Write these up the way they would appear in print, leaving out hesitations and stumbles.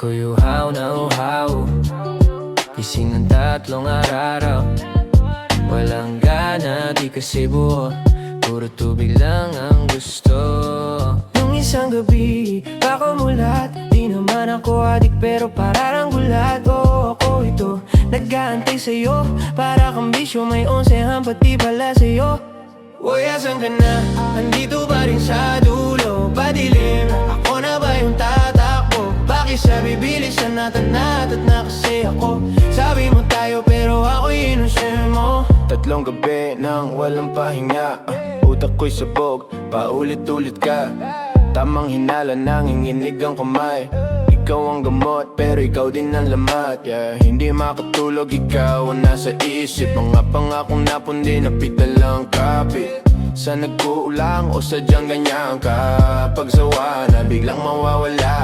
Ako'y uhaw na uhaw, gising ng 3 araw. Walang gana, di kasi buo, puro tubig lang ang gusto. Nung isang gabi, baka mulat, di naman ako adik pero parang gulat. Oo, ako ito, nag-aantay sa'yo, para kang bisyo, may 11 pati pala sa'yo. Uy, asan ka na? Andito pa rin sa dulo, padilim, ako na ba yung tatakbo? Bakit sabi bilisan natin at na kasi ako? Sabi mo tayo pero ako'y inusin mo. 3 gabi nang walang pahinga, utak ko'y sabog, paulit-ulit ka. Tamang hinala, nanginginig ang kamay. Ikaw ang gamot, pero ikaw din ang lamat, yeah. Hindi makatulog, ikaw ang nasa isip. Mga pangakong napundi, napita lang kapit. Sa nagkuulang o sadyang ganyan ka, pagsawa na biglang mawawala.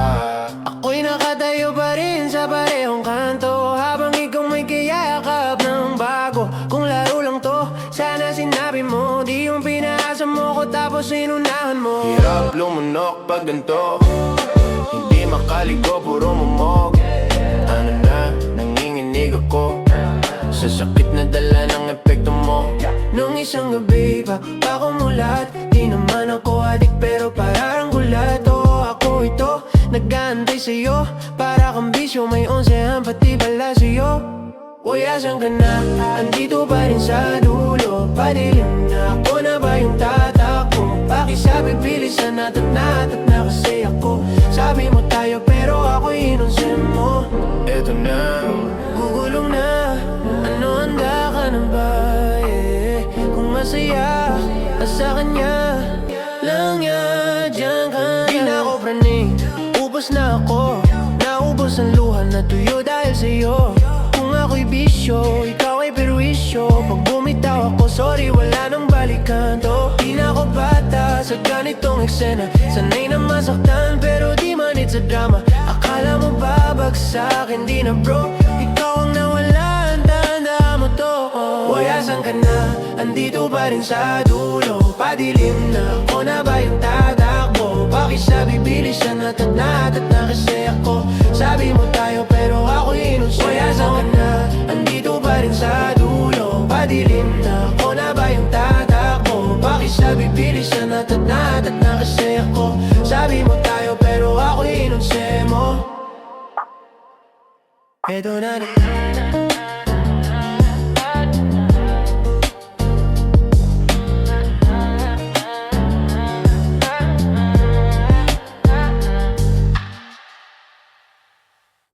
Ako'y nakatayo pa rin sa parehong kanto, habang ikaw may kayakap ng bago. Kung laro lang to, sana sinabi mo, di yung pinaasa mo ko tapos inunahan mo. Hirap lumunok pag ganito, hindi makaligo, puro momog. Ano na, nanginginig ako, sa sakit na dala ng epekto mo. Nung isang gabi, baka mulat, di naman ako adik pero parang gulat. Oo, ako ito, nag-aantay sa'yo, para kang bisyo, may 11 pati pala sa'yo. Uy, asan ka na? Andito pa rin sa dulo, padilim na, ako na ba yung tatakbo? Bakit sabi bilisan natin na kasi ako? Sabi mo tayo pero ako'y inunsin mo. Eto na, Gugulong na, ano handa ka na ba? Kung masaya ka sa kanya lang yan, dyan ka na. Di na ako praning, ubos na ako, naubos ang luha na tuyo dahil sa'yo. Kung ako'y bisyo, ikaw ay perwisyo, pag bumitaw ako, sorry, wala nang balikan to. Di na ako bata sa ganitong eksena, sanay na masaktan pero di manit sa drama. Akala mo babagsak, hindi na bro, ikaw ang nawalan, tanda mo to. Uy, asan ka na? Andito pa rin sa dulo, padilim na, ako na ba yung tatakbo? Bakit sabi bilisan natin na kasi ako? Sabi mo tayo pero ako'y inunsin mo. Uy, asan ka na? Andito pa rin sa dulo, padilim na, ako na ba yung tatakbo? Bakit sabi bilisan natin na kasi ako? Sabi mo tayo pero ako'y inunsin mo. Eto na